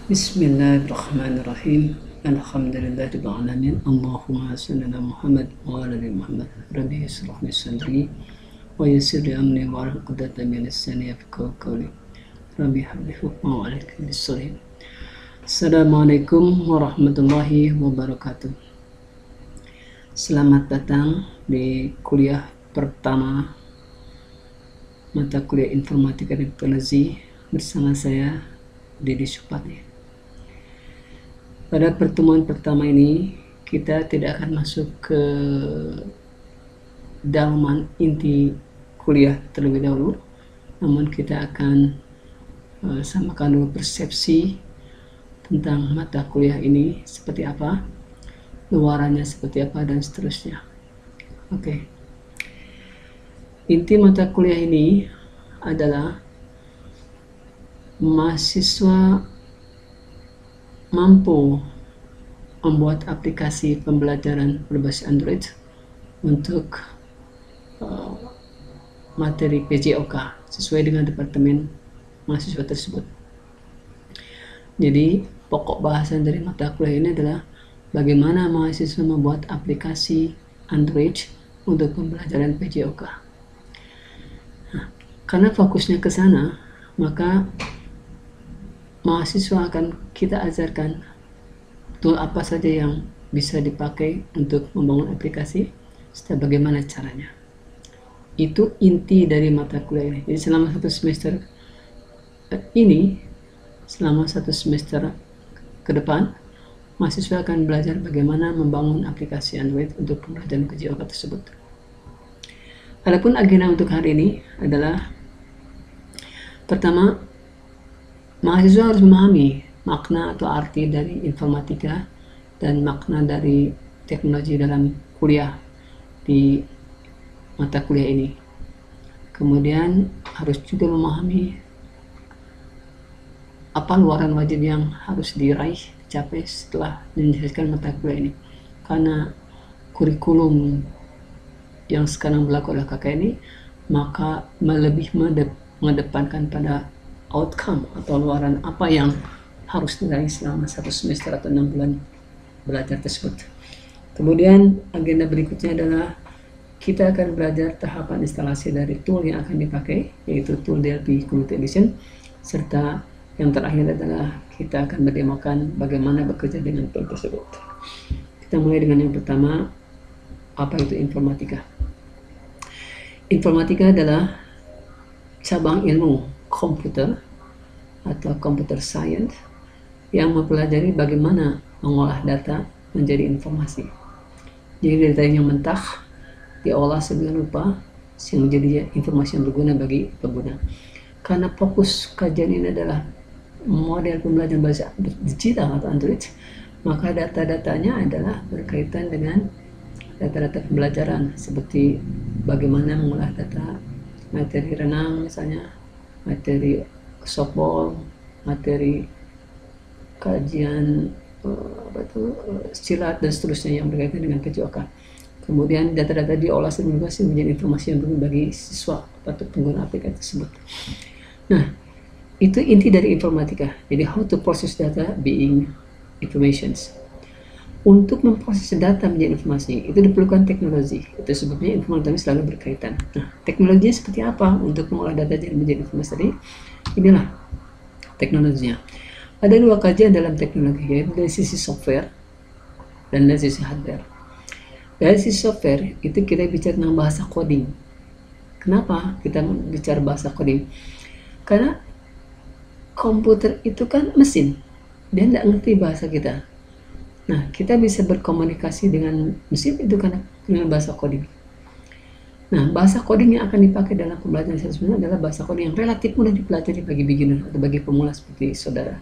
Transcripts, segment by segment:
Bismillahirrahmanirrahim. Alhamdulillahirabbil alamin. Allahumma shalli ala Muhammad wa ala ali Muhammad. Rabbi ishrah li sadri wa yassir li amri wa hlul 'uqdatam min lisani yafqahu qawli. Rabbi hab li hukma wa alika bis-salim. Assalamualaikum warahmatullahi wabarakatuh. Selamat datang di kuliah pertama mata kuliah Informatika dan Teknologi bersama saya Dedi Supati. Pada pertemuan pertama ini kita tidak akan masuk ke dalaman inti kuliah terlebih dahulu, namun kita akan samakan dulu persepsi tentang mata kuliah ini seperti apa, luarannya seperti apa, dan seterusnya. Oke. Inti mata kuliah ini adalah mahasiswa mampu membuat aplikasi pembelajaran berbasis Android untuk materi PJOK sesuai dengan departemen mahasiswa tersebut. Jadi pokok bahasan dari mata kuliah ini adalah bagaimana mahasiswa membuat aplikasi Android untuk pembelajaran PJOK. Nah, karena fokusnya ke sana, maka mahasiswa akan kita ajarkan tool apa saja yang bisa dipakai untuk membangun aplikasi serta bagaimana caranya. Itu inti dari mata kuliah ini. Jadi selama satu semester ke depan, mahasiswa akan belajar bagaimana membangun aplikasi Android untuk pembelajaran PJOK tersebut. Adapun agenda untuk hari ini adalah pertama, mahasiswa harus memahami makna atau arti dari informatika dan makna dari teknologi dalam kuliah di mata kuliah ini. Kemudian harus juga memahami apa luaran wajib yang harus diraih, dicapai setelah menyelesaikan mata kuliah ini. Karena kurikulum yang sekarang berlaku oleh KK ini, maka lebih mengedepankan pada outcome atau luaran apa yang harus diraih selama satu semester atau 6 bulan belajar tersebut. Kemudian agenda berikutnya adalah kita akan belajar tahapan instalasi dari tool yang akan dipakai, yaitu tool DLP Community Edition, serta yang terakhir adalah kita akan mendemokan bagaimana bekerja dengan tool tersebut. Kita mulai dengan yang pertama, apa itu informatika? Informatika adalah cabang ilmu komputer atau computer science yang mempelajari bagaimana mengolah data menjadi informasi. Jadi data yang mentah diolah sedemikian rupa sehingga menjadi informasi yang berguna bagi pengguna. Karena fokus kajian ini adalah model pembelajaran bahasa digital atau Android, maka data-datanya adalah berkaitan dengan data-data pembelajaran seperti bagaimana mengolah data materi renang misalnya, materi softball, materi kajian silat dan seterusnya yang berkaitan dengan PJOK. Kemudian data-data diolah sedemikian menjadi informasi yang berguna bagi siswa atau pengguna aplikasi tersebut. Nah, itu inti dari informatika. Jadi how to process data being informations. Untuk memproses data menjadi informasi itu diperlukan teknologi. Itu sebabnya informatika selalu berkaitan. Nah, teknologinya seperti apa untuk mengolah data menjadi informasi tadi? Inilah teknologinya. Ada dua kajian dalam teknologi, yaitu dari sisi software dan dari sisi hardware. Dari sisi software itu kita bicara tentang bahasa coding. Kenapa kita bicara bahasa coding? Karena komputer itu kan mesin, dia tidak ngerti bahasa kita. Nah, kita bisa berkomunikasi dengan mesin itu karena dengan bahasa coding. Nah, bahasa coding yang akan dipakai dalam pembelajaran sebenarnya adalah bahasa coding yang relatif mudah dipelajari bagi beginner atau bagi pemula seperti saudara.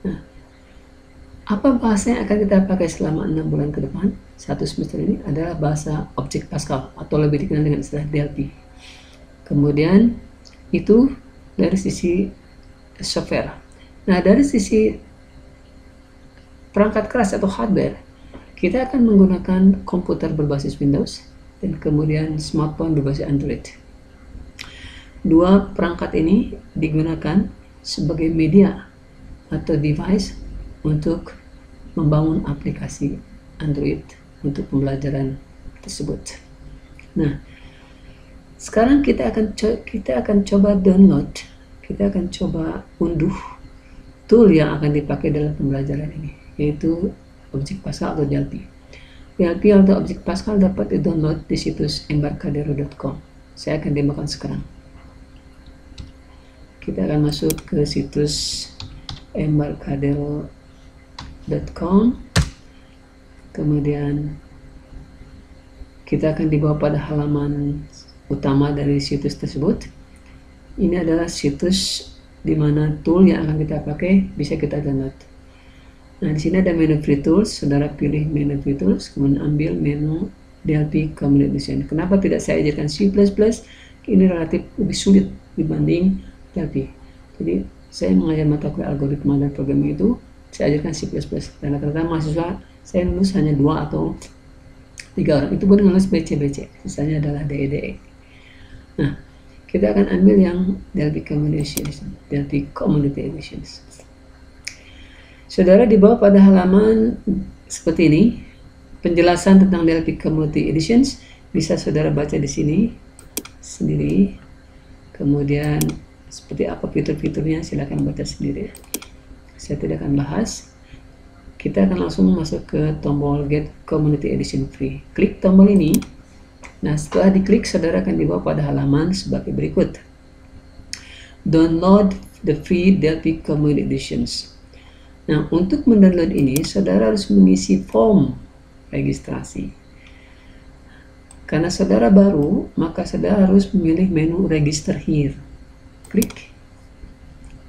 Nah, apa bahasa yang akan kita pakai selama 6 bulan ke depan, satu semester ini adalah bahasa objek Pascal atau lebih dikenal dengan istilah DLP. Kemudian itu dari sisi software. Nah, dari sisi perangkat keras atau hardware, kita akan menggunakan komputer berbasis Windows dan kemudian smartphone berbasis Android. Dua perangkat ini digunakan sebagai media atau device untuk membangun aplikasi Android untuk pembelajaran tersebut. Nah, sekarang kita akan coba download, kita akan coba unduh tool yang akan dipakai dalam pembelajaran ini, yaitu Objek Pascal atau DLP. DLP atau Objek Pascal dapat di-download di situs embarcadero.com. Saya akan demokan sekarang. Kita akan masuk ke situs embarcadero.com, kemudian kita akan dibawa pada halaman utama dari situs tersebut. Ini adalah situs di mana tool yang akan kita pakai bisa kita download. Nah, di sini ada menu free tools. Saudara pilih menu free tools, kemudian ambil menu DLP Community Edition. Kenapa tidak saya ajarkan C++? Ini relatif lebih sulit dibanding DLP. Jadi saya mengajar mata kuliah algoritma dan programming itu saya ajarkan C++. Dan rata-rata mahasiswa saya lulus hanya 2 atau 3 orang. Itu pun lulus BC, sisanya adalah DE. Nah, kita akan ambil yang DLP Community Edition. Saudara dibawa pada halaman seperti ini. Penjelasan tentang DLP Community Editions bisa saudara baca di sini sendiri. Kemudian seperti apa fitur-fiturnya silakan baca sendiri. Saya tidak akan bahas. Kita akan langsung masuk ke tombol Get Community Edition Free. Klik tombol ini. Nah, setelah diklik, saudara akan dibawa pada halaman sebagai berikut. Download the free DLP Community Editions. Nah, untuk mendownload ini, saudara harus mengisi form registrasi. Karena saudara baru, maka saudara harus memilih menu Register Here. Klik.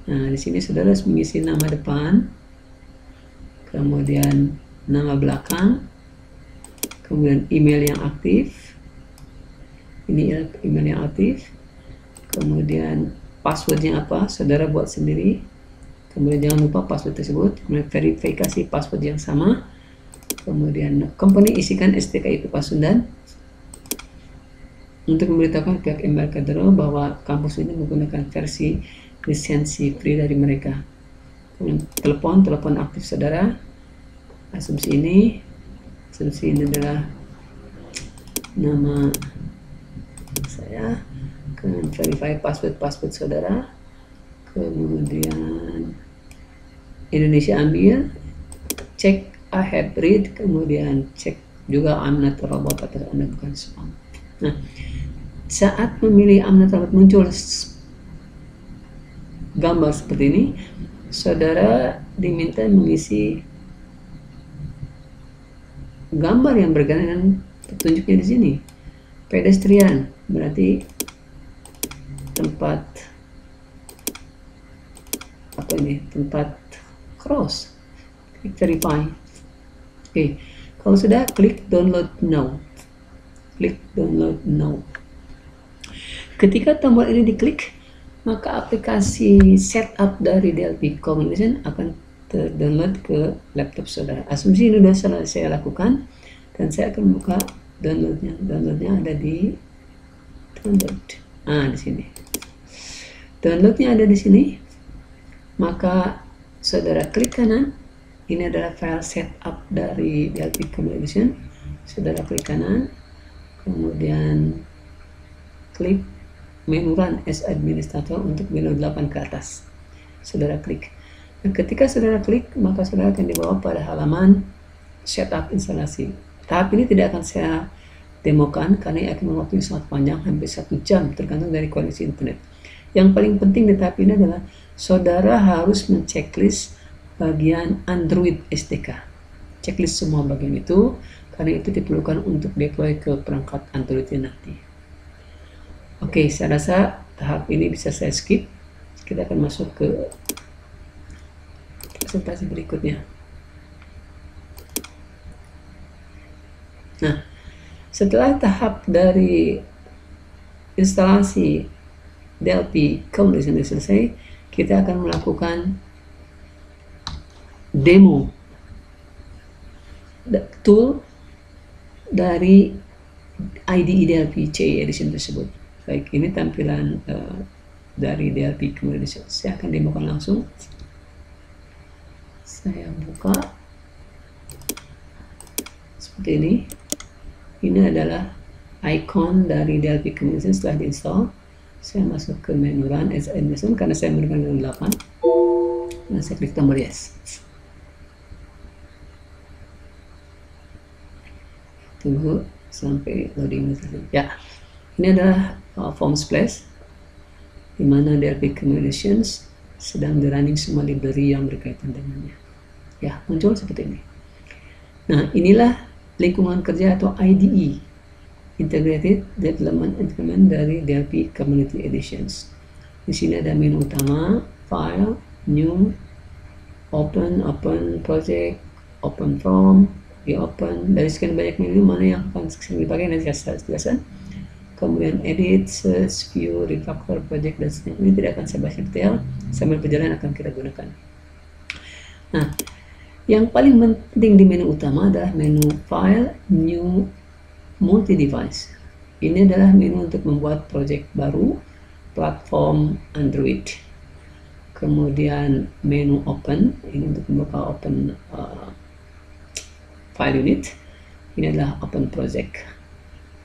Nah, di sini saudara harus mengisi nama depan, kemudian nama belakang, kemudian email yang aktif. Ini email yang aktif, kemudian passwordnya apa, saudara buat sendiri, kemudian jangan lupa password tersebut, kemudian verifikasi password yang sama, kemudian company isikan STK IP Pasundan untuk memberitahukan pihak Embarcadero bahwa kampus ini menggunakan versi lisensi free dari mereka. Kemudian telepon aktif saudara, asumsi ini adalah nama saya, kemudian verify password saudara, kemudian Indonesia ambil, cek I have read, kemudian cek juga I'm not a robot atau Anda bukan spam. Nah, saat memilih I'm not a robot muncul gambar seperti ini, saudara diminta mengisi gambar yang berkaitan dengan petunjuknya di sini. Pedestrian berarti tempat apa ini? Tempat cross. Klik verify. Oke, kalau sudah klik download now. Klik download now. Ketika tombol ini diklik, maka aplikasi setup dari DLP Community akan terdownload ke laptop saudara. Asumsi ini sudah saya lakukan dan saya akan buka downloadnya. Downloadnya ada di download. Di sini. Downloadnya ada di sini. Maka saudara klik kanan. Ini adalah file setup dari DLP Community. Saudara klik kanan. Kemudian klik menu Run as Administrator untuk menu 8 ke atas. Saudara klik. Nah, ketika saudara klik, maka saudara akan dibawa pada halaman setup instalasi. Tahap ini tidak akan saya demokan karena akan memakan sangat panjang, hampir 1 jam tergantung dari koneksi internet. Yang paling penting di tahap ini adalah saudara harus menceklis bagian Android SDK. Checklist semua bagian itu karena itu diperlukan untuk deploy ke perangkat Androidnya nanti. Oke, saya rasa tahap ini bisa saya skip. Kita akan masuk ke presentasi berikutnya. Nah, setelah tahap dari instalasi DLP Community ini selesai, kita akan melakukan demo tool dari IDE DLP CE Edition tersebut. Baik, ini tampilan dari DLP Community. Saya akan demokan langsung. Saya buka seperti ini. Ini adalah icon dari Delphi Communication setelah diinstal. Saya masuk ke menu Run as Administrator karena saya menggunakan 8. Nah, saya klik tombol Yes. Tunggu sampai loading selesai. Ya, ini adalah form splash di mana Delphi Communications sedang running semua library yang berkaitan dengannya. Ya, muncul seperti ini. Nah, inilah lingkungan kerja atau IDE, Integrated Development Environment dari Delphi Community Editions. Di sini ada menu utama, File, New, Open, Open Project, Open From, Open. Dari sekian banyak menu, mana yang akan sering dipakai nanti saya jelaskan. Kemudian Edit, Search, View, Refactor, Project, dan seterusnya. Ini tidak akan saya bahas detail, sambil perjalanan akan kita gunakan. Nah, yang paling penting di menu utama adalah menu File, New, Multi-Device. Ini adalah menu untuk membuat project baru, platform Android. Kemudian menu Open, ini untuk membuka Open File Unit. Ini adalah Open Project.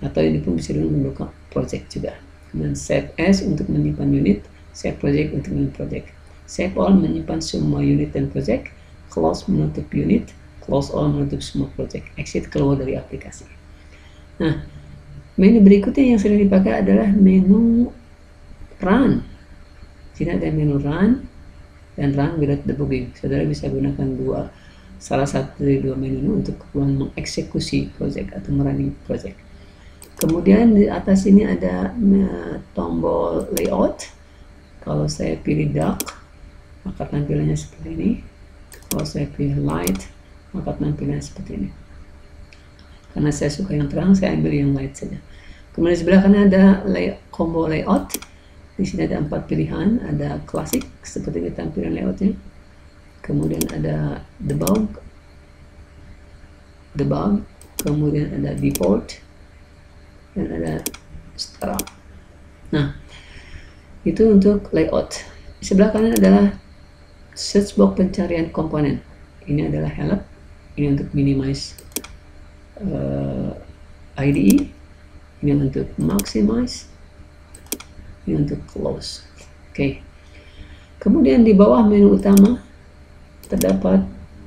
Atau ini pun bisa membuka project juga. Kemudian Save As untuk menyimpan unit, Save Project untuk menyimpan project. Save All menyimpan semua unit dan project. Close menutup unit, Close All menutup semua project. Exit keluar dari aplikasi. Nah, menu berikutnya yang sering dipakai adalah menu Run. Sini ada menu Run dan Run without debugging. Saudara bisa gunakan salah satu dari dua menu ini untuk keperluan mengeksekusi project atau merunning project. Kemudian di atas ini ada tombol layout. Kalau saya pilih dark, maka tampilannya seperti ini. Kalau saya pilih light, maka tampilannya seperti ini. Karena saya suka yang terang, saya ambil yang light saja. Kemudian di sebelah kanan ada combo layout. Di sini ada 4 pilihan, ada klasik seperti ini tampilan layoutnya. Kemudian ada debug, kemudian ada default, dan ada startup. Nah, itu untuk layout. Di sebelah kanan adalah search box pencarian komponen. Ini adalah help, ini untuk minimize IDE, ini untuk maximize, ini untuk close. Oke. Kemudian di bawah menu utama terdapat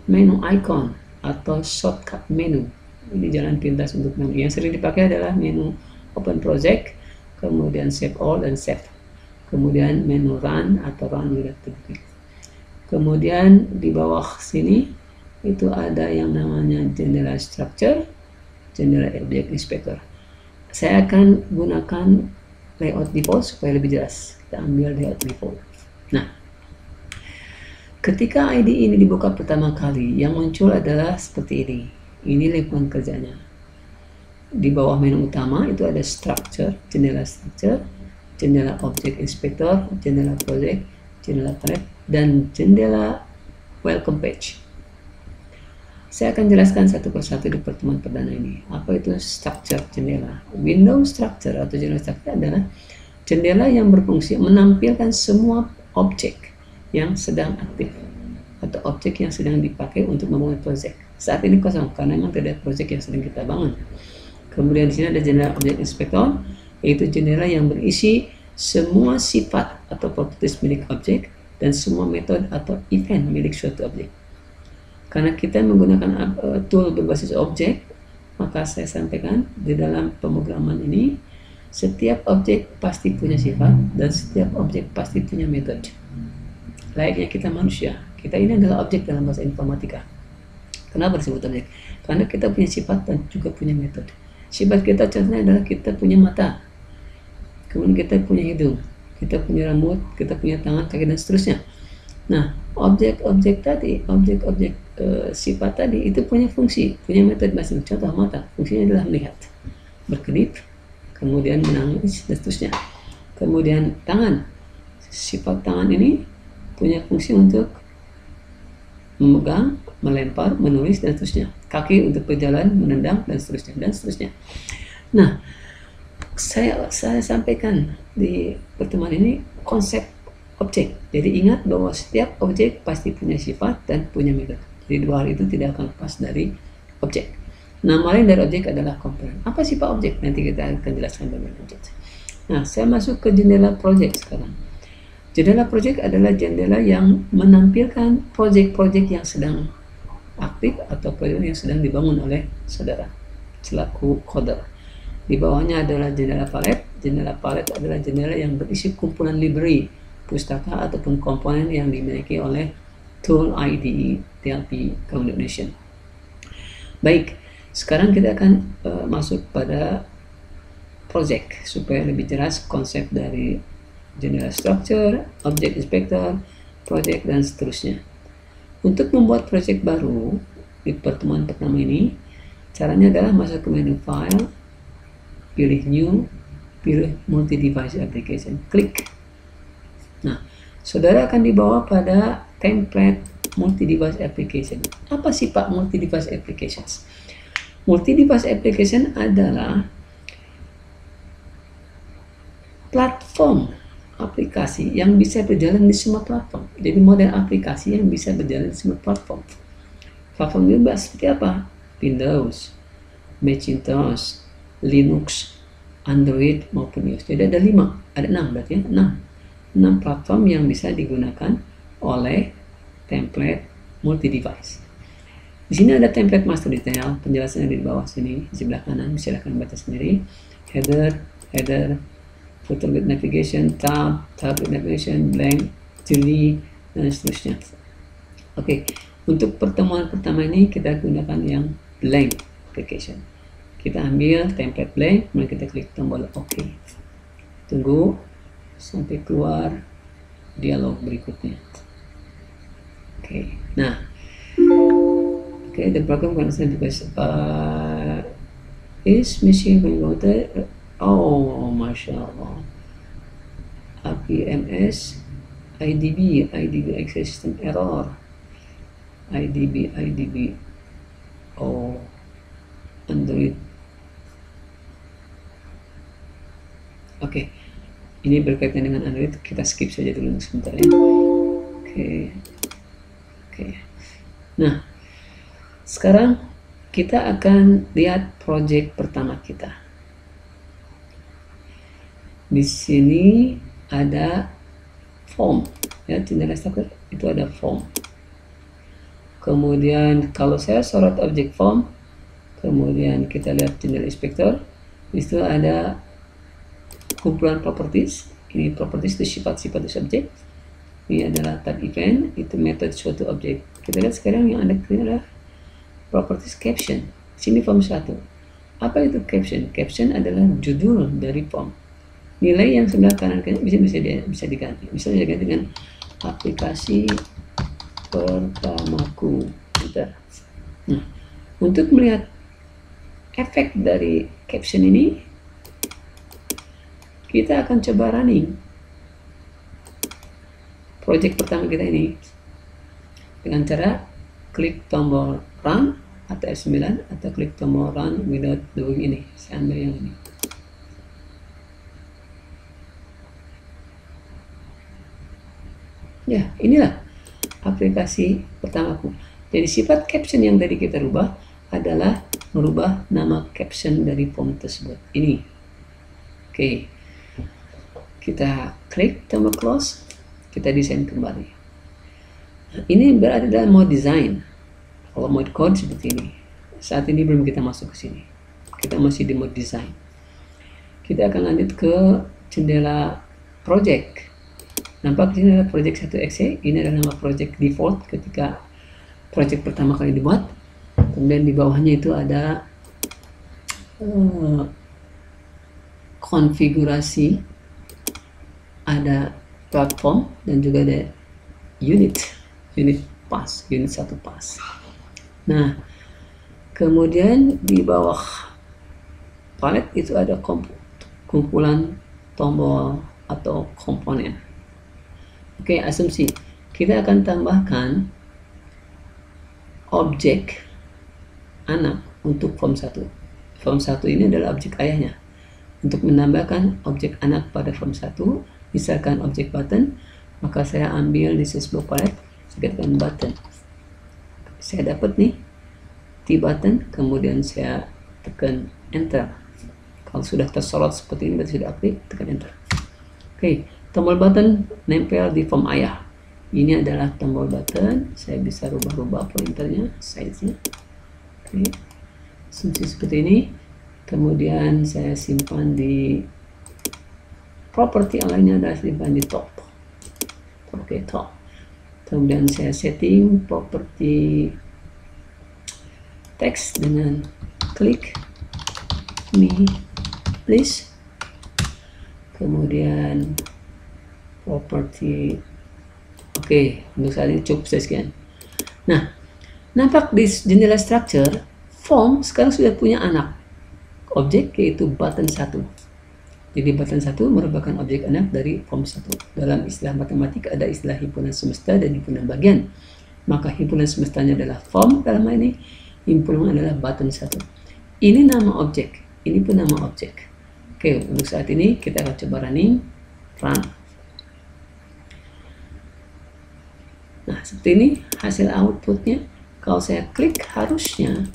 menu icon atau shortcut menu. Ini jalan pintas untuk menu. Yang sering dipakai adalah menu Open Project, kemudian Save All dan Save. Kemudian menu Run atau Run without debugging. Kemudian di bawah sini itu ada yang namanya Jendela Structure, Jendela Object Inspector. Saya akan gunakan layout default supaya lebih jelas. Kita ambil layout default. Nah, ketika IDE ini dibuka pertama kali, yang muncul adalah seperti ini. Ini lingkungan kerjanya. Di bawah menu utama itu ada structure, jendela structure, jendela object inspector, jendela project, jendela thread, dan jendela welcome page. Saya akan jelaskan satu persatu di pertemuan perdana ini. Apa itu structure jendela? Window structure atau jendela structure adalah jendela yang berfungsi menampilkan semua objek yang sedang aktif atau objek yang sedang dipakai untuk membangun project. Saat ini kosong karena memang tidak ada project yang sedang kita bangun. Kemudian di sini ada jendela object inspector, yaitu jendela yang berisi semua sifat atau properties milik objek dan semua metode atau event milik suatu objek. Karena kita menggunakan tool berbasis objek, maka saya sampaikan di dalam pemrograman ini setiap objek pasti punya sifat dan setiap objek pasti punya metode. Layaknya kita manusia, kita ini adalah objek dalam bahasa informatika. Kenapa disebut objek? Karena kita punya sifat dan juga punya metode. Sifat kita contohnya adalah kita punya mata, kemudian kita punya hidung, kita punya rambut, kita punya tangan, kaki, dan seterusnya. Nah, objek-objek tadi, objek-objek sifat tadi itu punya fungsi, punya metode masing-masing. Contoh mata, fungsinya adalah melihat, berkedip, kemudian menangis, dan seterusnya. Kemudian tangan, sifat tangan ini punya fungsi untuk memegang, melempar, menulis, dan seterusnya. Kaki untuk berjalan, menendang, dan seterusnya, dan seterusnya. Nah, saya sampaikan di pertemuan ini konsep objek. Jadi ingat bahwa setiap objek pasti punya sifat dan punya metode. Jadi dua hal itu tidak akan lepas dari objek. Nama lain dari objek adalah komponen. Apa sifat objek? Nanti kita akan jelaskan lebih lanjut. Nah, saya masuk ke jendela project sekarang. Jendela project adalah jendela yang menampilkan proyek-proyek yang sedang aktif atau proyek yang sedang dibangun oleh saudara selaku coder. Di bawahnya adalah jendela palet. Jendela palet adalah jendela yang berisi kumpulan library, pustaka ataupun komponen yang dimiliki oleh tool IDE TLP Combination. Baik, sekarang kita akan masuk pada project supaya lebih jelas konsep dari jendela structure, object inspector, project dan seterusnya. Untuk membuat project baru di pertemuan pertama ini, caranya adalah masuk ke menu file, pilih new, pilih multi device application, klik. Nah, saudara akan dibawa pada template multi device application. Apa sih Pak multi device applications? Multi device application adalah platform aplikasi yang bisa berjalan di semua platform. Jadi model aplikasi yang bisa berjalan di semua platform. Platform bebas seperti apa? Windows, Macintosh, Linux, Android maupun iOS. Jadi ada 6 berarti ya, 6 platform yang bisa digunakan oleh template multi device. Di sini ada template master detail, penjelasannya di bawah sini, di sebelah kanan, silakan baca sendiri. Header, footer with navigation, tab with navigation, blank, delete, dan seterusnya. Oke, untuk pertemuan pertama ini kita gunakan yang blank application. Kita ambil template blank, kemudian kita klik tombol OK. Tunggu sampai keluar dialog berikutnya. Oke, nah, the program concerned because is machine converted. Oh, masya Allah. APMS, IDB access system error. IDB. Oh, Android. Oke, ini berkaitan dengan Android. Kita skip saja dulu sebentar ya. Oke. Nah, sekarang kita akan lihat project pertama kita. Di sini ada form, ya, jendela structure itu ada form. Kemudian kalau saya sorot objek form, kemudian kita lihat jendela inspector, di situ ada kumpulan properties. Ini properties itu sifat-sifat objek. Ini adalah type event, itu metode suatu objek. Kita lihat sekarang yang ada ini adalah properties caption. Sini form 1. Apa itu caption? Caption adalah judul dari form. Nilai yang sebelah kanan bisa diganti. Misalnya diganti dengan aplikasi pertamaku. Nah, untuk melihat efek dari caption ini, kita akan coba running project pertama kita ini dengan cara klik tombol run atau F9 atau klik tombol run without doing ini. Saya ambil yang ini. Ya, inilah aplikasi pertamaku. Jadi sifat caption yang tadi kita rubah adalah merubah nama caption dari form tersebut. Ini. Oke. Kita klik tombol close, kita desain kembali. Nah, ini berada dalam mode design. Kalau mode code seperti ini. Saat ini belum kita masuk ke sini. Kita masih di mode design. Kita akan lanjut ke jendela project. Nampak di sini adalah project 1exe. Ini adalah nama project default ketika project pertama kali dibuat. Kemudian di bawahnya itu ada konfigurasi, ada platform, dan juga ada unit pass, unit 1 pass. Nah, kemudian di bawah palet itu ada kumpulan tombol atau komponen. Oke, asumsi kita akan tambahkan objek anak untuk form 1. Form 1 ini adalah objek ayahnya. Untuk menambahkan objek anak pada form 1, misalkan objek button, Maka saya ambil di sebuah palette, saya tekan button. Saya dapat nih T button, kemudian saya tekan enter. Kalau sudah tersorot seperti ini berarti sudah aktif, tekan enter. Oke, tombol button nempel di form ayah. Ini adalah tombol button, saya bisa rubah-rubah pointernya, size-nya. Oke, seperti ini. Kemudian saya simpan di properti lainnya, adalah simpan di top. Oke, top. Kemudian saya setting properti teks dengan klik me please, kemudian properti. Oke, untuk saat ini cukup sekian. Nah, nampak di jendela structure form sekarang sudah punya anak objek, yaitu button 1. Jadi button 1 merupakan objek anak dari form 1. Dalam istilah matematika ada istilah himpunan semesta dan himpunan bagian. Maka himpunan semestanya adalah form dalam hal ini, himpunan adalah button 1. Ini nama objek, ini pun nama objek. Oke, untuk saat ini kita akan coba run. Nah, seperti ini hasil outputnya. Kalau saya klik, harusnya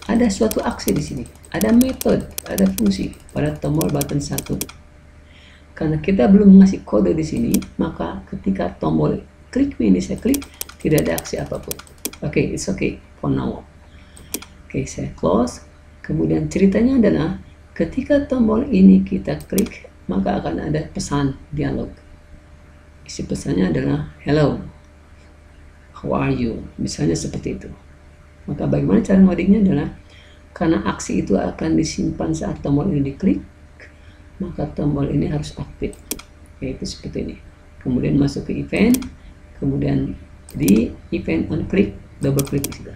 ada suatu aksi di sini, ada metode, ada fungsi pada tombol button 1. Karena kita belum ngasih kode di sini, maka ketika tombol klik ini saya klik, tidak ada aksi apapun. Oke, it's okay for now. Oke, saya close. Kemudian ceritanya adalah ketika tombol ini kita klik, maka akan ada pesan dialog. Isi pesannya adalah hello, how are you? Misalnya seperti itu. Maka bagaimana cara ngodingnya adalah karena aksi itu akan disimpan saat tombol ini diklik, maka tombol ini harus aktif, yaitu seperti ini. Kemudian masuk ke event, kemudian di event on click, double klik di situ.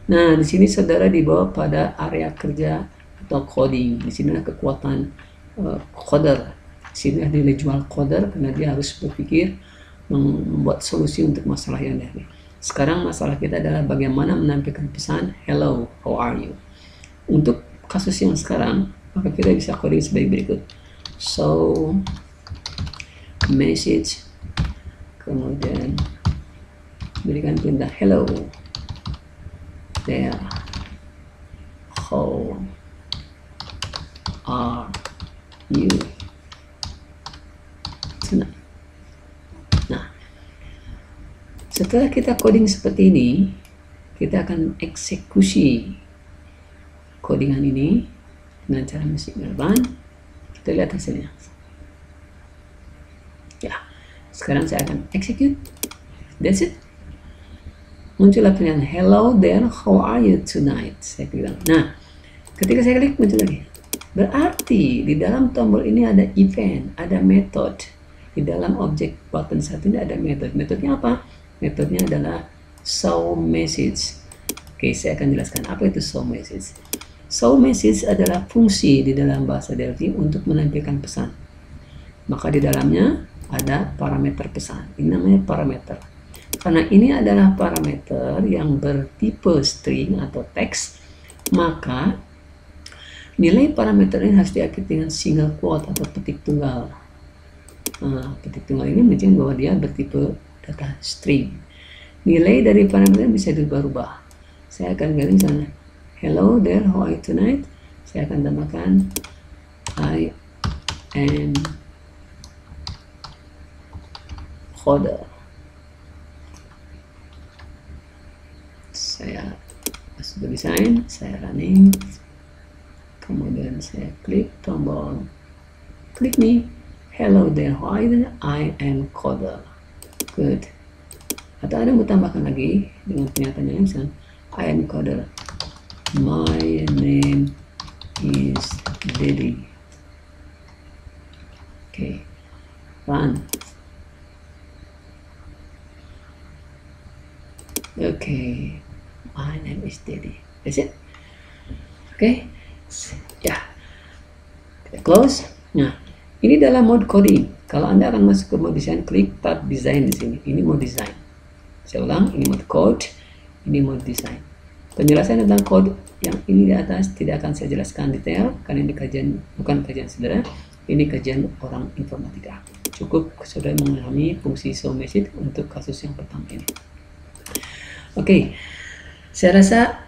Nah, di sini saudara dibawa pada area kerja atau coding. Di sini ada kekuatan coder. Di sini ada nilai jual coder karena dia harus berpikir membuat solusi untuk masalah yang ada. Sekarang masalah kita adalah bagaimana menampilkan pesan hello, how are you. Untuk kasus yang sekarang, maka kita bisa coding sebagai berikut. So, message, kemudian berikan perintah hello there, how are you tonight. Nah, setelah kita coding seperti ini, kita akan eksekusi codingan ini dengan cara musik run. Kita lihat hasilnya. Ya, sekarang saya akan execute. That's it. Muncullah pilihan hello there, how are you tonight. Saya bilang. Nah, ketika saya klik muncul lagi. Berarti di dalam tombol ini ada event, ada method. Di dalam objek button 1 ini ada method. Metodenya apa? Metodenya adalah show message. Oke, saya akan jelaskan apa itu show message. Show message adalah fungsi di dalam bahasa Delphi untuk menampilkan pesan. Maka di dalamnya ada parameter pesan. Ini namanya parameter. Karena ini adalah parameter yang bertipe string atau teks, maka nilai parameter ini harus diakhiri dengan single quote atau petik tunggal. Nah, petik tunggal ini menunjukkan bahwa dia bertipe data string. Nilai dari parameter bisa dirubah-rubah. Saya akan ganti misalnya hello there, how are you tonight. Saya akan tambahkan I am coder. Saya masuk ke desain, saya running, kemudian saya klik tombol klik me, hello there, how are you? I am coder. Good. Atau ada yang mau tambahkan lagi dengan pernyataannya misalnya I am coder. My name is Daddy. Okay, run. Okay, my name is Daddy. That's it. Okay, ya. Kita close. Nah, ini dalam mode coding. Kalau Anda akan masuk ke mode desain, klik tab desain di sini. Ini mode desain. Saya ulang, ini mode code, ini mode desain. Penjelasan tentang code yang ini di atas tidak akan saya jelaskan detail karena ini kajian bukan kajian saudara, ini kajian orang informatika. cukup saudara memahami fungsi show message untuk kasus yang pertama ini. Oke, saya rasa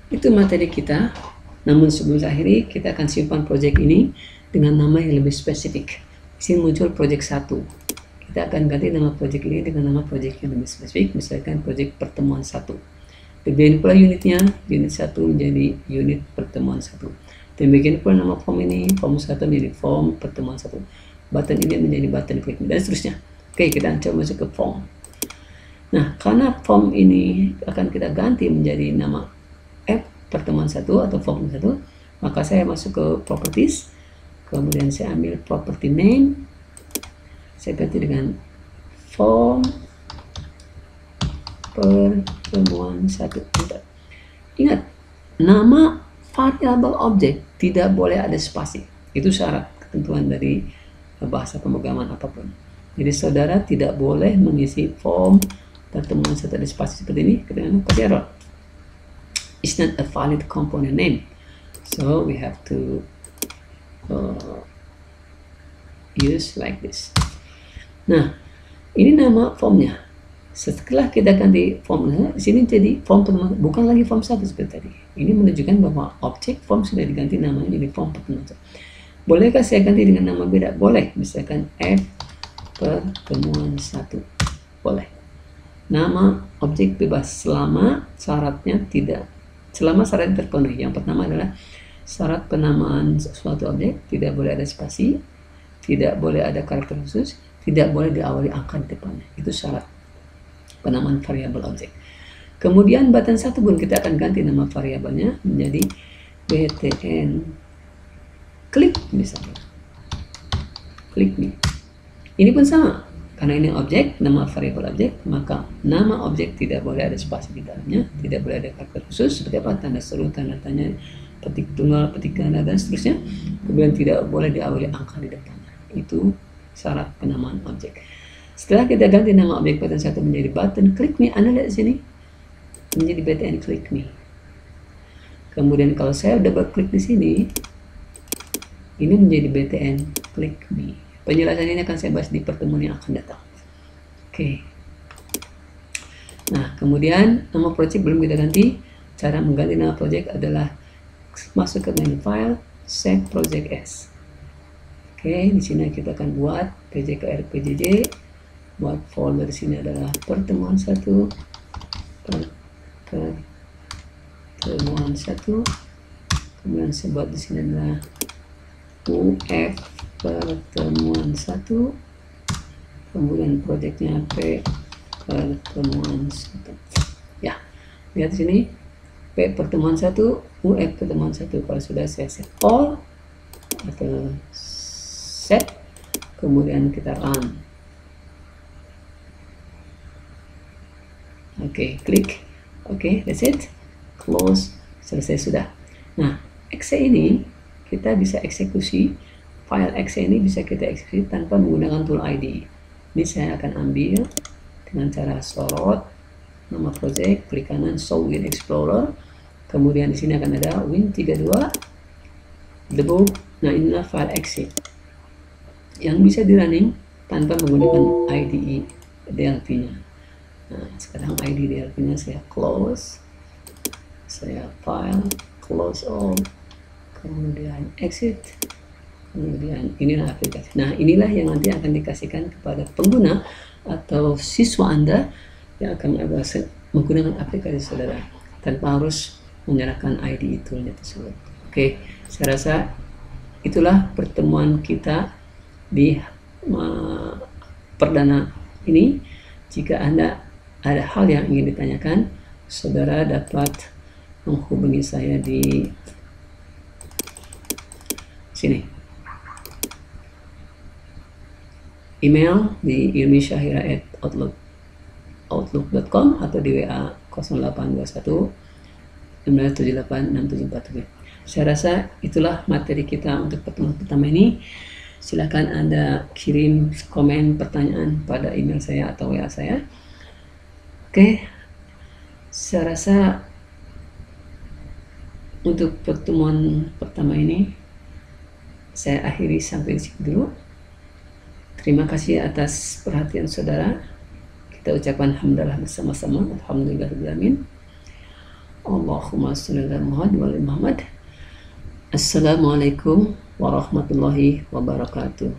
itu materi kita. Namun sebelum saya akhiri, kita akan simpan project ini dengan nama yang lebih spesifik. Di sini muncul project 1. Kita akan ganti nama project ini dengan nama project yang lebih spesifik, misalkan project pertemuan 1. Demikian pula unitnya, unit 1 menjadi unit pertemuan 1. Demikian pula nama form ini, form 1 menjadi form pertemuan 1. Button ini menjadi button klik me, dan seterusnya. Oke, kita coba masuk ke form. Nah, karena form ini akan kita ganti menjadi nama F pertemuan 1 atau form 1, maka saya masuk ke properties, kemudian saya ambil property name, saya ganti dengan form pertemuan 1. Ingat, nama variable objek tidak boleh ada spasi. Itu syarat ketentuan dari bahasa pemrograman apapun. Jadi saudara tidak boleh mengisi form pertemuan 1 ada spasi seperti ini, kemudian kasih error. It's not a valid component name, so we have to use like this. Nah, ini nama formnya. Setelah kita ganti formnya, di sini jadi form pertemuan, bukan lagi form 1 seperti tadi. Ini menunjukkan bahwa objek form sudah diganti namanya jadi form pertemuan 1. Bolehkah saya ganti dengan nama beda? Boleh, misalkan F pertemuan 1. Boleh. Nama objek bebas selama syaratnya terpenuhi. Yang pertama adalah syarat penamaan suatu objek tidak boleh ada spasi, tidak boleh ada karakter khusus, tidak boleh diawali angka di depannya. Itu syarat penamaan variabel objek. Kemudian button 1 pun kita akan ganti nama variabelnya menjadi btn klik misalnya. Klik me. Ini pun sama. Karena ini objek, nama variabel objek, maka nama objek tidak boleh ada spasi di dalamnya, tidak boleh ada karakter khusus seperti apa, tanda seru, tanda tanya, petik tunggal, petik ganda, dan seterusnya. Kemudian tidak boleh diawali angka di depannya. Itu syarat penamaan objek. Setelah kita ganti nama objek button 1 menjadi button click me, Anda lihat di sini menjadi btn click me. Kemudian kalau saya double klik di sini, ini menjadi btn click me. Penjelasan ini akan saya bahas di pertemuan yang akan datang. Oke. Nah, kemudian nama project belum kita ganti. Cara mengganti nama project adalah masuk ke menu file, save project as. Oke, di sini kita akan buat pjkrpjj. Buat folder di sini adalah pertemuan 1, pertemuan 1. Kemudian saya buat di sini adalah uf pertemuan 1, kemudian projectnya P pertemuan 1. Ya, lihat di sini P pertemuan 1, UF pertemuan 1. Kalau sudah saya set all atau set, kemudian kita run. Oke, klik. Oke, that's it. Close. Selesai sudah. Nah, exe ini kita bisa eksekusi. File exe ini bisa kita eksekusi tanpa menggunakan tool ID. Ini saya akan ambil dengan cara sorot nama project, klik kanan show win explorer, kemudian di sini akan ada win32 debug. Nah, inilah file exe yang bisa di running tanpa menggunakan IDE DLP-nya. Nah, sekarang ID DLP-nya saya close, saya file, close all, kemudian exit. Kemudian inilah aplikasi. Nah, inilah yang nanti akan dikasihkan kepada pengguna atau siswa Anda yang akan menggunakan aplikasi saudara tanpa harus menyerahkan ID toolnya tersebut. Oke, saya rasa itulah pertemuan kita di perdana ini. Jika Anda ada hal yang ingin ditanyakan, saudara dapat menghubungi saya di sini. Email di ilmisyahira@outlook.com atau di WA 0821 9786747. Saya rasa itulah materi kita untuk pertemuan pertama ini. Silakan Anda kirim komen pertanyaan pada email saya atau WA saya. Oke, saya rasa untuk pertemuan pertama ini saya akhiri sampai di sini dulu. Terima kasih atas perhatian saudara. Kita ucapkan alhamdulillah bersama-sama. Alhamdulillahirrahmanirrahim. Allahumma sholli ala Muhammad wa ali Muhammad. Assalamualaikum warahmatullahi wabarakatuh.